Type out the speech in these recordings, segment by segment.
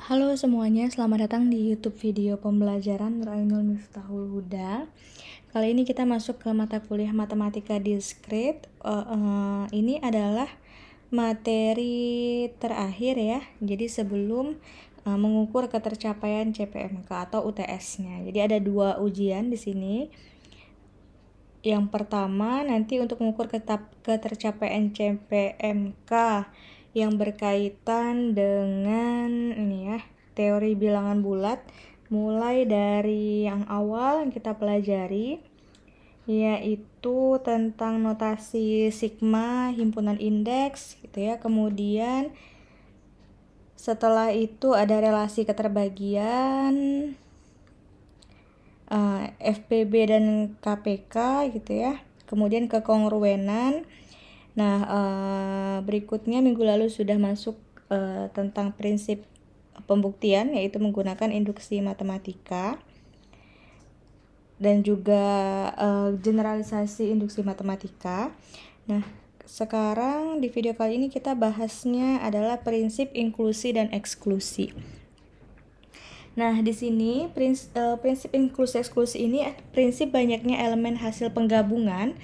Halo semuanya, selamat datang di YouTube video pembelajaran Nurainul Miftahul Huda. Kali ini kita masuk ke mata kuliah Matematika Discrete. Ini adalah materi terakhir ya. Jadi sebelum mengukur ketercapaian CPMK atau UTS-nya. Jadi ada 2 ujian di sini. Yang pertama nanti untuk mengukur ketercapaian CPMK yang berkaitan dengan ini ya, teori bilangan bulat, mulai dari yang awal yang kita pelajari yaitu tentang notasi sigma, himpunan indeks gitu ya. Kemudian setelah itu ada relasi keterbagian, FPB dan KPK gitu ya. Kemudian kekongruenan. Nah, berikutnya minggu lalu sudah masuk tentang prinsip pembuktian, yaitu menggunakan induksi matematika dan juga generalisasi induksi matematika. Nah, sekarang di video kali ini kita bahasnya adalah prinsip inklusi dan eksklusi. Nah, di sini prinsip inklusi eksklusi ini prinsip banyaknya elemen hasil penggabungan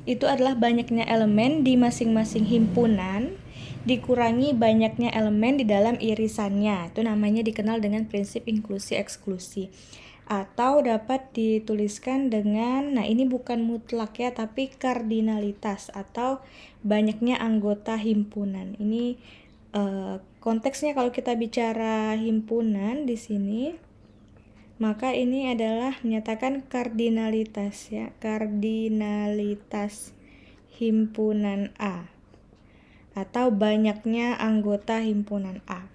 itu adalah banyaknya elemen di masing-masing himpunan dikurangi banyaknya elemen di dalam irisannya. Itu namanya dikenal dengan prinsip inklusi eksklusi. Atau dapat dituliskan dengan, nah ini bukan mutlak ya, tapi kardinalitas atau banyaknya anggota himpunan. Ini konteksnya kalau kita bicara himpunan di sini, maka ini adalah menyatakan kardinalitas ya, kardinalitas himpunan A atau banyaknya anggota himpunan A.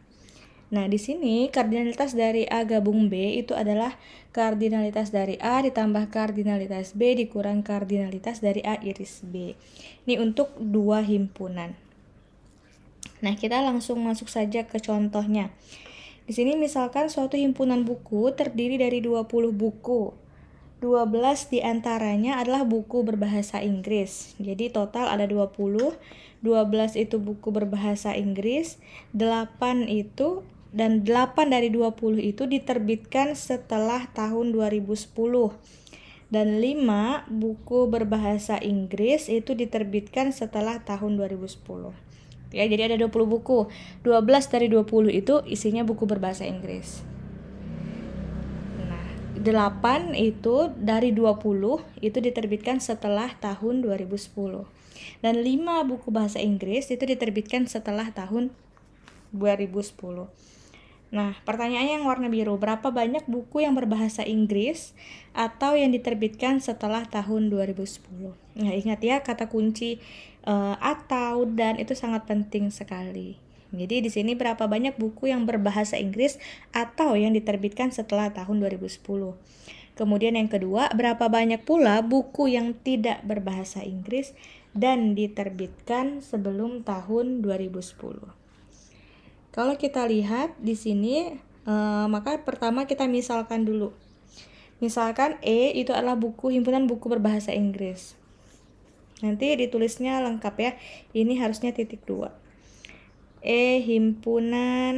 Nah, di sini kardinalitas dari A gabung B itu adalah kardinalitas dari A ditambah kardinalitas B dikurang kardinalitas dari A iris B. Ini untuk 2 himpunan. Nah, kita langsung masuk saja ke contohnya. Di sini misalkan suatu himpunan buku terdiri dari 20 buku. 12 diantaranya adalah buku berbahasa Inggris. Jadi total ada 20. 12 itu buku berbahasa Inggris. 8 dari 20 itu diterbitkan setelah tahun 2010. Dan 5 buku berbahasa Inggris itu diterbitkan setelah tahun 2010. Ya, jadi ada 20 buku. 12 dari 20 itu isinya buku berbahasa Inggris. Nah, 8 itu dari 20 itu diterbitkan setelah tahun 2010. Dan 5 buku bahasa Inggris itu diterbitkan setelah tahun 2010. Nah, pertanyaannya yang warna biru, berapa banyak buku yang berbahasa Inggris atau yang diterbitkan setelah tahun 2010? Nah, ingat ya, kata kunci atau dan itu sangat penting sekali. Jadi di sini berapa banyak buku yang berbahasa Inggris atau yang diterbitkan setelah tahun 2010. Kemudian yang kedua, berapa banyak pula buku yang tidak berbahasa Inggris dan diterbitkan sebelum tahun 2010. Kalau kita lihat di sini, maka pertama kita misalkan dulu. Misalkan E itu adalah himpunan buku berbahasa Inggris. Nanti ditulisnya lengkap ya. Ini harusnya titik 2. E himpunan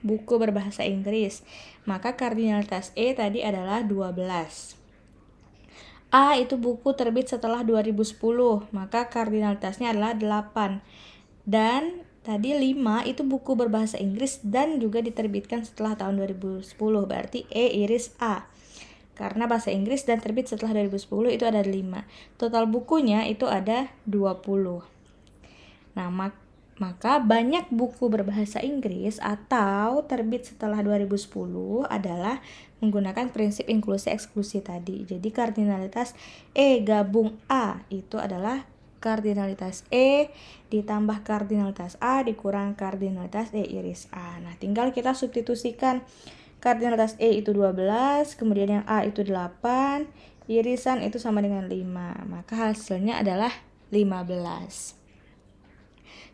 buku berbahasa Inggris. Maka kardinalitas E tadi adalah 12. A itu buku terbit setelah 2010. Maka kardinalitasnya adalah 8. Dan tadi 5 itu buku berbahasa Inggris dan juga diterbitkan setelah tahun 2010. Berarti E iris A. Karena bahasa Inggris dan terbit setelah 2010 itu ada 5. Total bukunya itu ada 20. Nah, maka banyak buku berbahasa Inggris atau terbit setelah 2010 adalah menggunakan prinsip inklusi eksklusi tadi. Jadi kardinalitas E gabung A itu adalah kardinalitas E ditambah kardinalitas A dikurang kardinalitas E iris A. Nah, tinggal kita substitusikan. Kardinalitas E itu 12, kemudian yang A itu 8, irisan itu sama dengan 5. Maka hasilnya adalah 15.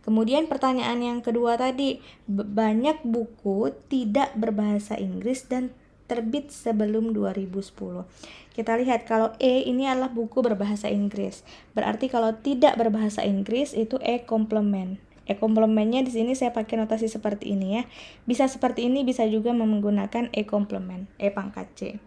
Kemudian pertanyaan yang kedua tadi, banyak buku tidak berbahasa Inggris dan terbit sebelum 2010. Kita lihat kalau E ini adalah buku berbahasa Inggris. Berarti kalau tidak berbahasa Inggris itu E komplement. E-komplementnya di sini saya pakai notasi seperti ini ya. Bisa seperti ini, bisa juga menggunakan E-komplement, E pangkat C.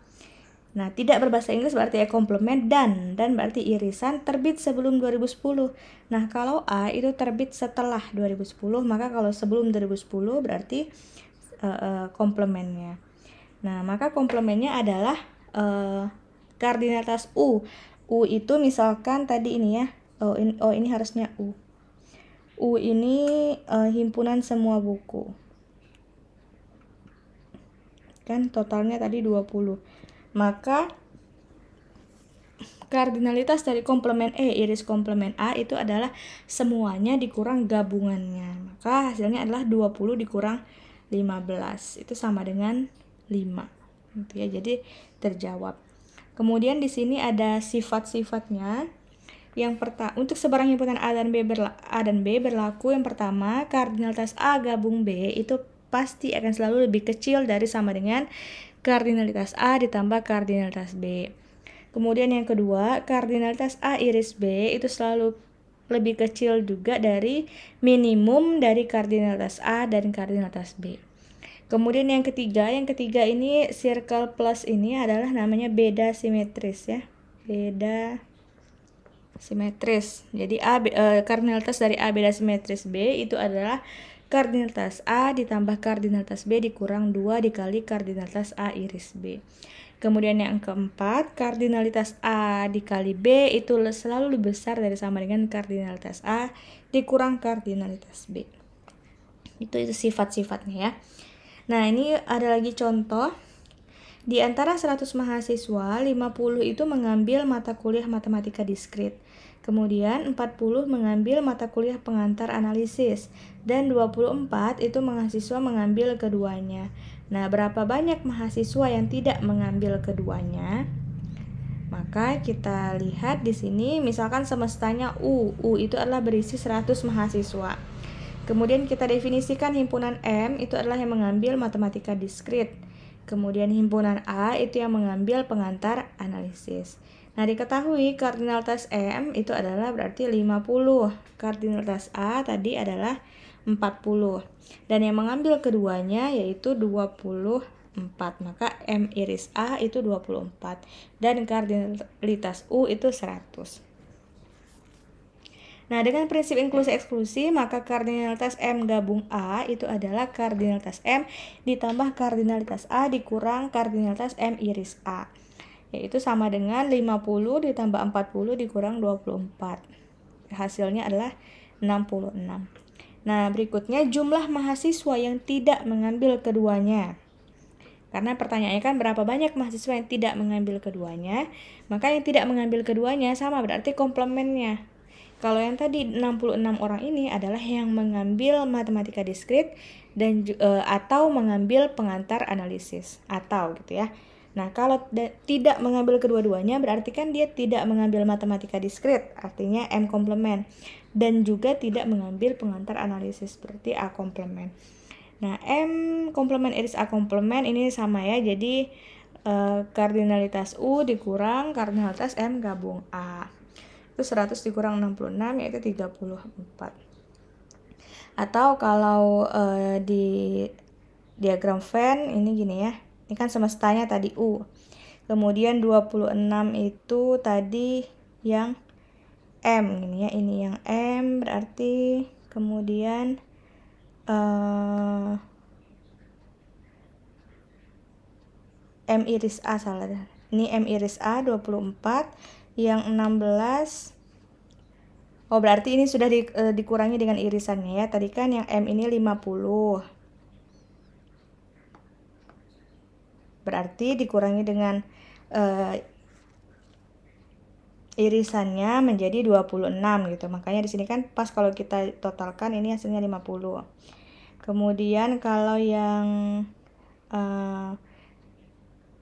Nah, tidak berbahasa Inggris berarti E-komplement, dan berarti irisan terbit sebelum 2010. Nah, kalau A itu terbit setelah 2010, maka kalau sebelum 2010 berarti komplementnya. Nah, maka komplementnya adalah kardinalitas U. U itu misalkan tadi ini ya. Ini harusnya U. U ini himpunan semua buku. Kan totalnya tadi 20. Maka kardinalitas dari komplement E iris komplement A itu adalah semuanya dikurang gabungannya. Maka hasilnya adalah 20 dikurang 15. Itu sama dengan 5. Gitu ya. Jadi terjawab. Kemudian di sini ada sifat-sifatnya. Yang pertama, untuk sebarang himpunan A dan B berlaku yang pertama, kardinalitas A gabung B itu pasti akan selalu lebih kecil dari sama dengan kardinalitas A ditambah kardinalitas B. Kemudian yang kedua, kardinalitas A iris B itu selalu lebih kecil juga dari minimum dari kardinalitas A dan kardinalitas B. Kemudian yang ketiga ini circle plus ini adalah namanya beda simetris ya. Beda simetris. Jadi kardinalitas dari A beda simetris B itu adalah kardinalitas A ditambah kardinalitas B dikurang 2 dikali kardinalitas A iris B. Kemudian yang keempat, kardinalitas A dikali B itu selalu lebih besar dari sama dengan kardinalitas A dikurang kardinalitas B. Itu sifat-sifatnya ya. Nah, ini ada lagi contoh. Di antara 100 mahasiswa, 50 itu mengambil mata kuliah matematika diskrit. Kemudian 40 mengambil mata kuliah pengantar analisis. Dan 24 itu mahasiswa mengambil keduanya. Nah, berapa banyak mahasiswa yang tidak mengambil keduanya? Maka kita lihat di sini misalkan semestanya U. U itu adalah berisi 100 mahasiswa. Kemudian kita definisikan himpunan M itu adalah yang mengambil matematika diskrit. Kemudian himpunan A itu yang mengambil pengantar analisis. Nah, diketahui kardinalitas M itu adalah berarti 50. Kardinalitas A tadi adalah 40. Dan yang mengambil keduanya yaitu 24. Maka M iris A itu 24. Dan kardinalitas U itu 100. Nah, dengan prinsip inklusi eksklusi, maka kardinalitas M gabung A itu adalah kardinalitas M ditambah kardinalitas A dikurang kardinalitas M iris A. Yaitu sama dengan 50 ditambah 40 dikurang 24. Hasilnya adalah 66. Nah, berikutnya jumlah mahasiswa yang tidak mengambil keduanya. Karena pertanyaannya kan berapa banyak mahasiswa yang tidak mengambil keduanya, maka yang tidak mengambil keduanya sama berarti komplementnya. Kalau yang tadi 66 orang ini adalah yang mengambil matematika diskrit dan atau mengambil pengantar analisis atau gitu ya. Nah, kalau tidak mengambil kedua-duanya berarti kan dia tidak mengambil matematika diskrit, artinya M komplement, dan juga tidak mengambil pengantar analisis berarti A komplement. Nah, M komplement iris A komplement ini sama ya. Jadi kardinalitas U dikurang kardinalitas M gabung A. Itu 100 dikurang 66 yaitu 34. Atau kalau di diagram Venn ini gini ya. Ini kan semestanya tadi U. Kemudian 26 itu tadi yang M gini ya. Ini yang M berarti kemudian M iris A salah. Ini M iris A 24. Yang 16 berarti ini sudah dikurangi dengan irisannya ya. Tadi kan yang M ini 50. Berarti dikurangi dengan irisannya menjadi 26 gitu. Makanya di sini kan pas kalau kita totalkan ini hasilnya 50. Kemudian kalau yang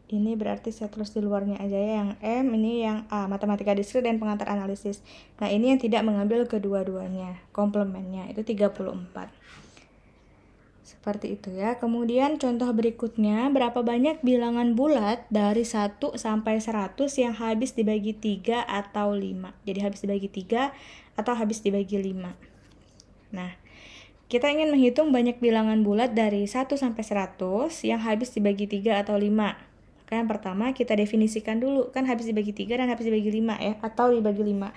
ini berarti saya tulis di luarnya aja ya, yang M ini yang A, matematika diskrit dan pengantar analisis. Nah, ini yang tidak mengambil kedua-duanya, komplementnya itu 34. Seperti itu ya. Kemudian contoh berikutnya, berapa banyak bilangan bulat dari 1 sampai 100 yang habis dibagi 3 atau 5. Jadi habis dibagi 3 atau habis dibagi 5. Nah, kita ingin menghitung banyak bilangan bulat dari 1 sampai 100 yang habis dibagi 3 atau 5. Maka yang pertama kita definisikan dulu, kan habis dibagi 3 dan habis dibagi 5 ya, atau dibagi 5.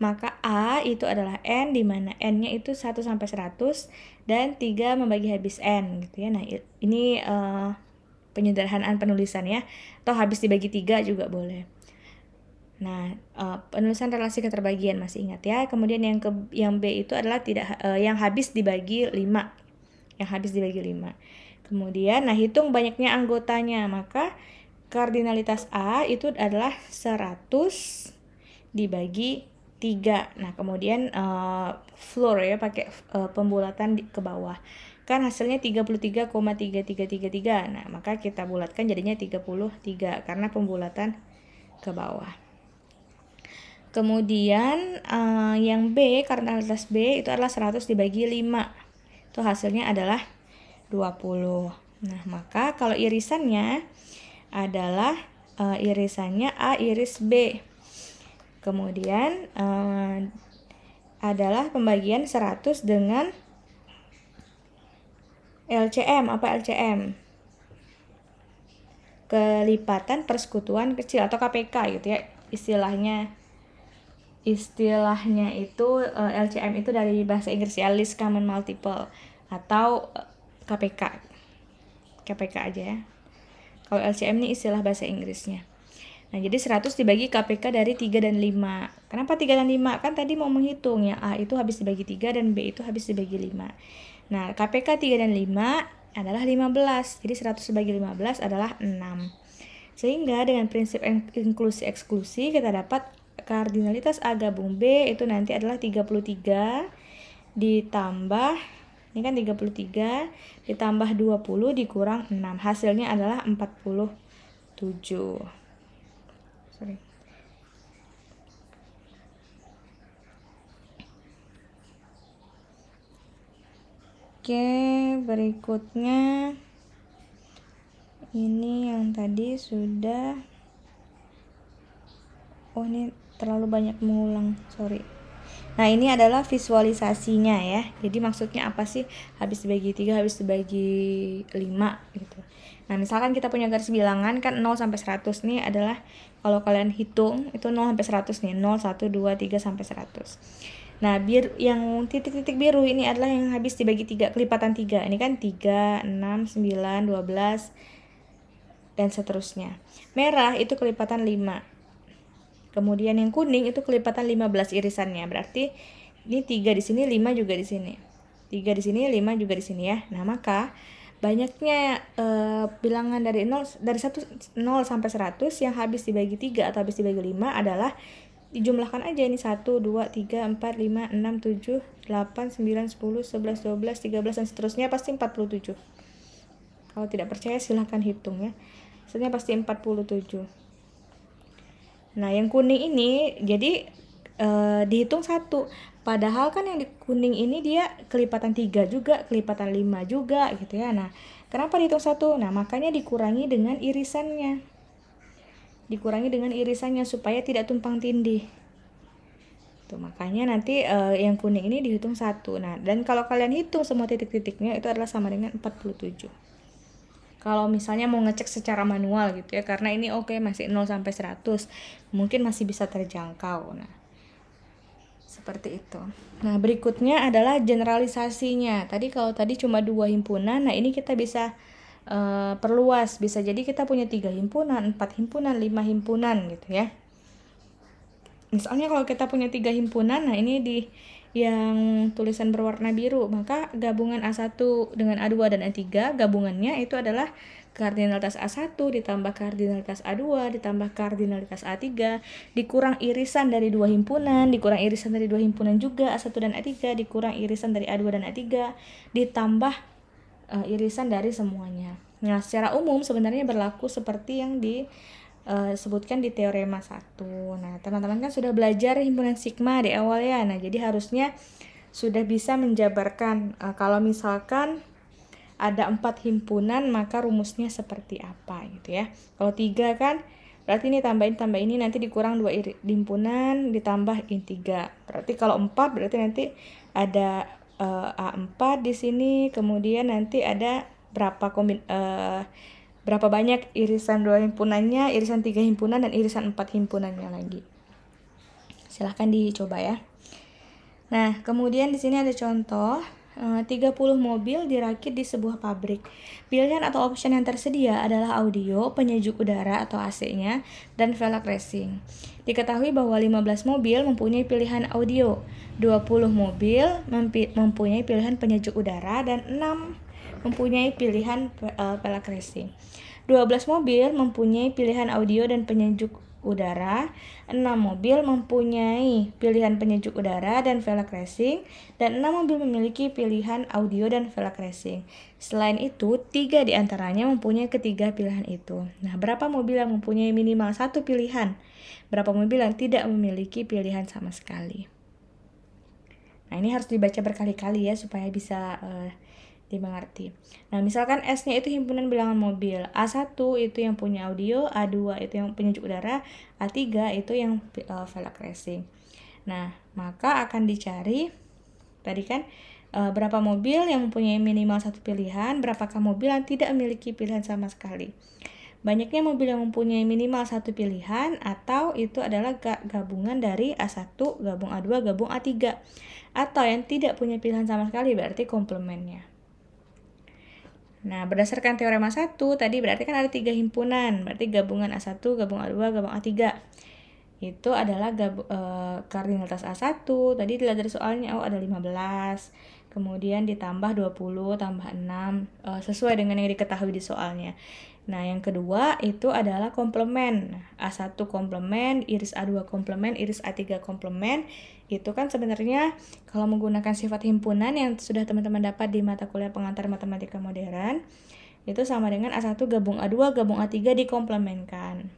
Maka A itu adalah N, di mana N-nya itu 1 sampai 100 dan 3 membagi habis N gitu ya. Nah, ini penyederhanaan penulisan ya, atau habis dibagi 3 juga boleh. Nah, penulisan relasi keterbagian masih ingat ya. Kemudian yang B itu adalah yang habis dibagi 5. Yang habis dibagi 5. Kemudian nah hitung banyaknya anggotanya, maka kardinalitas A itu adalah 100 dibagi 3. Nah, kemudian floor ya, pakai pembulatan ke bawah. Kan hasilnya 33,3333. Nah, maka kita bulatkan jadinya 33 karena pembulatan ke bawah. Kemudian yang B, kardinalitas B itu adalah 100 dibagi 5. Itu hasilnya adalah 20. Nah, maka kalau irisannya adalah irisannya A iris B. Kemudian adalah pembagian 100 dengan LCM. Apa LCM? Kelipatan persekutuan kecil atau KPK gitu ya. Istilahnya itu LCM itu dari bahasa Inggris ya, least common multiple, atau KPK aja ya. Kalau LCM ini istilah bahasa Inggrisnya. Nah, jadi 100 dibagi KPK dari 3 dan 5. Kenapa 3 dan 5? Kan tadi mau menghitung ya, A itu habis dibagi 3 dan B itu habis dibagi 5. Nah, KPK 3 dan 5 adalah 15. Jadi 100 dibagi 15 adalah 6. Sehingga dengan prinsip inklusi eksklusi kita dapat kardinalitas A gabung B itu nanti adalah 33 ditambah, ini kan 33 ditambah 20 dikurang 6. Hasilnya adalah 47. Oke, berikutnya ini yang tadi sudah. Oh, ini terlalu banyak mengulang, sorry. Nah, ini adalah visualisasinya ya. Jadi maksudnya apa sih habis dibagi 3, habis dibagi 5 gitu. Nah, misalkan kita punya garis bilangan kan 0 sampai 100 nih adalah, kalau kalian hitung itu 0 sampai 100 nih, 0, 1, 2, 3 sampai 100. Nah, yang titik-titik biru ini adalah yang habis dibagi 3, kelipatan 3. Ini kan 3, 6, 9, 12 dan seterusnya. Merah itu kelipatan 5. Kemudian yang kuning itu kelipatan 15 irisannya. Berarti ini 3 di sini, 5 juga di sini. 3 di sini, 5 juga di sini ya. Nah, maka banyaknya bilangan dari 0 sampai 100 yang habis dibagi 3 atau habis dibagi 5 adalah dijumlahkan aja ini 1 2 3 4 5 6 7 8 9 10 11 12 13 dan seterusnya, pasti 47. Kalau tidak percaya silahkan hitung ya. Hasilnya pasti 47. Nah, yang kuning ini jadi dihitung 1. Padahal kan yang di kuning ini dia kelipatan 3 juga, kelipatan 5 juga gitu ya. Nah, kenapa dihitung 1? Nah, makanya dikurangi dengan irisannya. Supaya tidak tumpang tindih. Tuh, makanya nanti yang kuning ini dihitung 1. Nah, dan kalau kalian hitung semua titik-titiknya itu adalah sama dengan 47. Kalau misalnya mau ngecek secara manual gitu ya, karena ini masih 0 sampai 100, mungkin masih bisa terjangkau. Nah, seperti itu. Nah, berikutnya adalah generalisasinya. Kalau tadi cuma 2 himpunan, nah ini kita bisa perluas. Bisa jadi kita punya 3 himpunan, 4 himpunan, 5 himpunan gitu ya. Misalnya kalau kita punya 3 himpunan, nah ini di yang tulisan berwarna biru, maka gabungan A1 dengan A2 dan A3, gabungannya itu adalah kardinalitas A1 ditambah kardinalitas A2 ditambah kardinalitas A3 dikurang irisan dari 2 himpunan, dikurang irisan dari 2 himpunan juga A1 dan A3, dikurang irisan dari A2 dan A3, ditambah irisan dari semuanya. Nah, secara umum sebenarnya berlaku seperti yang disebutkan di teorema 1. Nah, teman-teman kan sudah belajar himpunan sigma di awal ya. Nah, jadi harusnya sudah bisa menjabarkan kalau misalkan ada 4 himpunan maka rumusnya seperti apa gitu ya. Kalau 3 kan berarti ini tambah ini nanti dikurang 2 himpunan ditambah ini 3. Berarti kalau 4 berarti nanti ada A4 di sini, kemudian nanti ada berapa banyak irisan 2 himpunannya, irisan 3 himpunan, dan irisan 4 himpunannya lagi. Silahkan dicoba ya. Nah, kemudian di sini ada contoh 30 mobil dirakit di sebuah pabrik. Pilihan atau option yang tersedia adalah audio, penyejuk udara atau AC-nya, dan velg racing. Diketahui bahwa 15 mobil mempunyai pilihan audio, 20 mobil mempunyai pilihan penyejuk udara, dan 6 mempunyai pilihan velg racing. 12 mobil mempunyai pilihan audio dan penyejuk udara, 6 mobil mempunyai pilihan penyejuk udara dan velg racing, dan 6 mobil memiliki pilihan audio dan velg racing. Selain itu, 3 diantaranya mempunyai ketiga pilihan itu. Nah, berapa mobil yang mempunyai minimal 1 pilihan? Berapa mobil yang tidak memiliki pilihan sama sekali? Nah, ini harus dibaca berkali-kali ya supaya bisa dimengerti. Nah, misalkan S-nya itu himpunan bilangan mobil, A1 itu yang punya audio, A2 itu yang penyejuk udara, A3 itu yang velg racing. Nah, maka akan dicari tadi kan berapa mobil yang mempunyai minimal 1 pilihan, berapakah mobil yang tidak memiliki pilihan sama sekali. Banyaknya mobil yang mempunyai minimal 1 pilihan atau itu adalah gabungan dari A1 gabung A2 gabung A3, atau yang tidak punya pilihan sama sekali berarti komplemennya. Nah, berdasarkan teorema 1, tadi berarti kan ada 3 himpunan, berarti gabungan A1, gabung A2, gabung A3. Itu adalah kardinalitas A1, tadi dilihat dari soalnya, ada 15, kemudian ditambah 20, tambah 6, sesuai dengan yang diketahui di soalnya. Nah, yang kedua itu adalah komplemen. A1 komplemen, iris A2 komplemen, iris A3 komplemen. Itu kan sebenarnya kalau menggunakan sifat himpunan yang sudah teman-teman dapat di mata kuliah pengantar matematika modern, itu sama dengan A1 gabung A2 gabung A3 dikomplemenkan.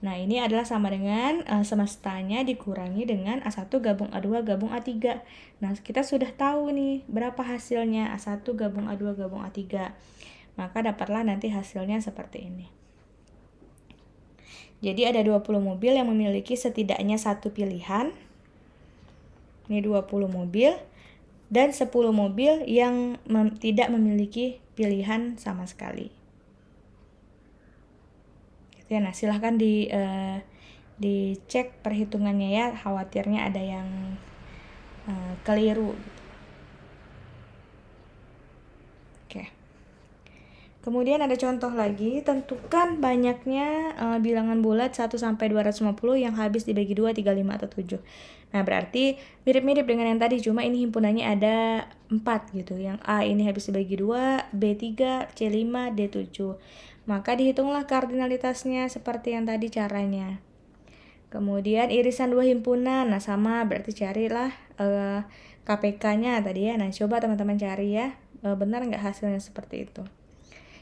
Nah, ini adalah sama dengan semestanya dikurangi dengan A1 gabung A2 gabung A3. Nah, kita sudah tahu nih berapa hasilnya A1 gabung A2 gabung A3. Maka dapatlah nanti hasilnya seperti ini. Jadi ada 20 mobil yang memiliki setidaknya 1 pilihan. Ini 20 mobil. Dan 10 mobil yang tidak memiliki pilihan sama sekali. Nah, silahkan dicek perhitungannya ya. Khawatirnya ada yang keliru. Oke. Kemudian ada contoh lagi, tentukan banyaknya bilangan bulat 1 sampai 250 yang habis dibagi 2, 3, 5 atau 7. Nah, berarti mirip-mirip dengan yang tadi, cuma ini himpunannya ada 4 gitu. Yang A ini habis dibagi 2, B3, C5, D7. Maka dihitunglah kardinalitasnya seperti yang tadi caranya. Kemudian irisan 2 himpunan, nah sama berarti carilah KPK-nya tadi ya. Nah, coba teman-teman cari ya, benar nggak hasilnya seperti itu.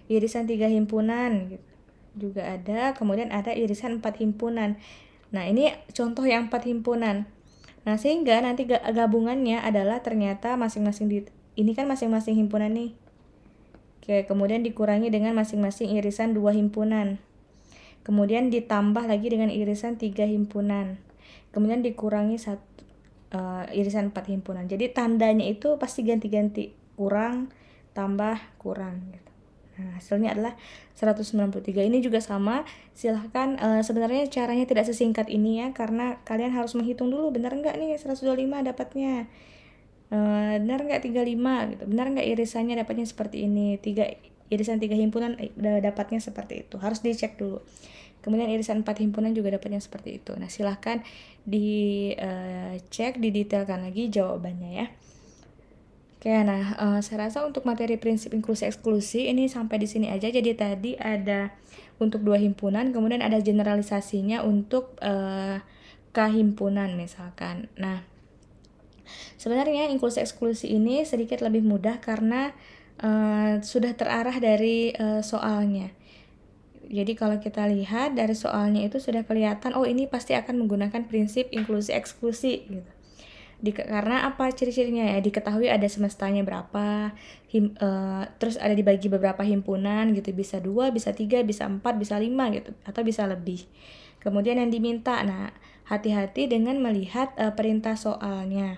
Irisan 3 himpunan gitu juga ada, kemudian ada irisan 4 himpunan. Nah, ini contoh yang 4 himpunan. Nah, sehingga nanti gabungannya adalah ternyata masing-masing ini kan masing-masing himpunan nih. Oke, kemudian dikurangi dengan masing-masing irisan 2 himpunan. Kemudian ditambah lagi dengan irisan 3 himpunan. Kemudian dikurangi irisan 4 himpunan. Jadi tandanya itu pasti ganti-ganti, kurang tambah kurang gitu. Nah, hasilnya adalah 193. Ini juga sama. Silahkan, sebenarnya caranya tidak sesingkat ini ya, karena kalian harus menghitung dulu, benar nggak nih 125 dapatnya, benar nggak 35 gitu, benar nggak irisannya dapatnya seperti ini, irisan 3 himpunan dapatnya seperti itu, harus dicek dulu. Kemudian irisan 4 himpunan juga dapatnya seperti itu. Nah, silahkan dicek, didetailkan lagi jawabannya ya. Oke, nah saya rasa untuk materi prinsip inklusi eksklusi ini sampai di sini aja. Jadi tadi ada untuk 2 himpunan, kemudian ada generalisasinya untuk kahimpunan misalkan. Nah, sebenarnya inklusi eksklusi ini sedikit lebih mudah karena sudah terarah dari soalnya. Jadi kalau kita lihat dari soalnya itu sudah kelihatan, oh ini pasti akan menggunakan prinsip inklusi eksklusi gitu. Karena apa ciri-cirinya ya, diketahui ada semestanya berapa, terus ada dibagi beberapa himpunan gitu, bisa 2, bisa 3, bisa 4, bisa 5 gitu, atau bisa lebih. Kemudian yang diminta, nah hati-hati dengan melihat perintah soalnya.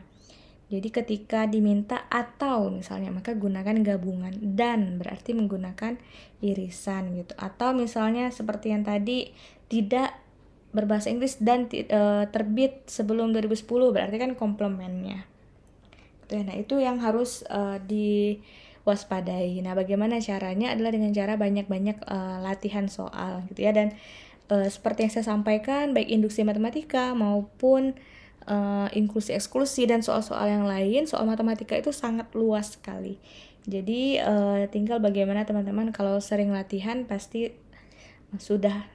Jadi ketika diminta atau misalnya maka gunakan gabungan, dan berarti menggunakan irisan gitu. Atau misalnya seperti yang tadi tidak berbahasa Inggris dan terbit sebelum 2010 berarti kan komplemennya. Nah, itu yang harus diwaspadai. Nah, bagaimana caranya adalah dengan cara banyak-banyak latihan soal gitu ya. Dan seperti yang saya sampaikan, baik induksi matematika maupun inklusi eksklusi dan soal-soal yang lain, soal matematika itu sangat luas sekali. Jadi tinggal bagaimana teman-teman kalau sering latihan pasti sudah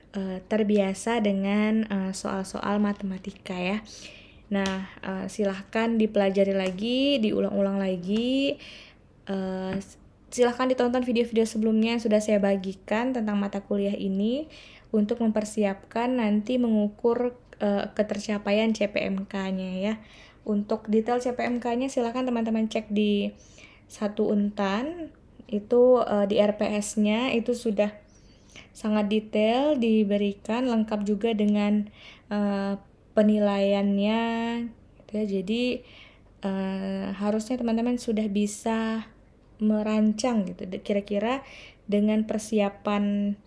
terbiasa dengan soal-soal matematika ya. Nah, silahkan dipelajari lagi, diulang-ulang lagi. Silahkan ditonton video-video sebelumnya yang sudah saya bagikan tentang mata kuliah ini untuk mempersiapkan nanti mengukur ketercapaian CPMK-nya ya. Untuk detail CPMK-nya silahkan teman-teman cek di Satu Untan, itu di RPS-nya itu sudah sangat detail diberikan, lengkap juga dengan penilaiannya gitu ya. Jadi harusnya teman-teman sudah bisa merancang gitu kira-kira dengan persiapan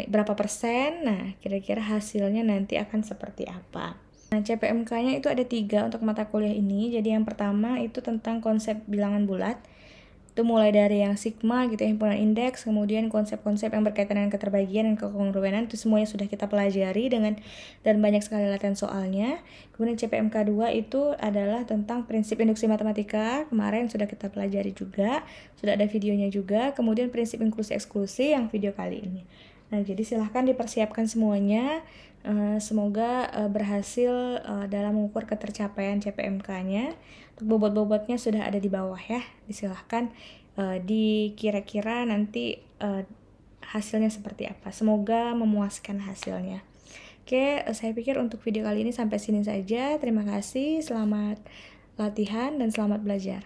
berapa persen. Nah, kira-kira hasilnya nanti akan seperti apa. Nah, CPMK-nya itu ada 3 untuk mata kuliah ini. Jadi yang pertama itu tentang konsep bilangan bulat. Itu mulai dari yang sigma gitu ya, himpunan indeks, kemudian konsep-konsep yang berkaitan dengan keterbagian dan kekongruenan, itu semuanya sudah kita pelajari dan banyak sekali latihan soalnya. Kemudian CPMK 2 itu adalah tentang prinsip induksi matematika, kemarin sudah kita pelajari juga, sudah ada videonya juga. Kemudian prinsip inklusi eksklusi yang video kali ini. Nah, jadi silahkan dipersiapkan semuanya. Semoga berhasil dalam mengukur ketercapaian CPMK-nya. Untuk bobot-bobotnya sudah ada di bawah ya. Disilahkan dikira-kira nanti hasilnya seperti apa. Semoga memuaskan hasilnya. Oke, saya pikir untuk video kali ini sampai sini saja. Terima kasih, selamat latihan dan selamat belajar.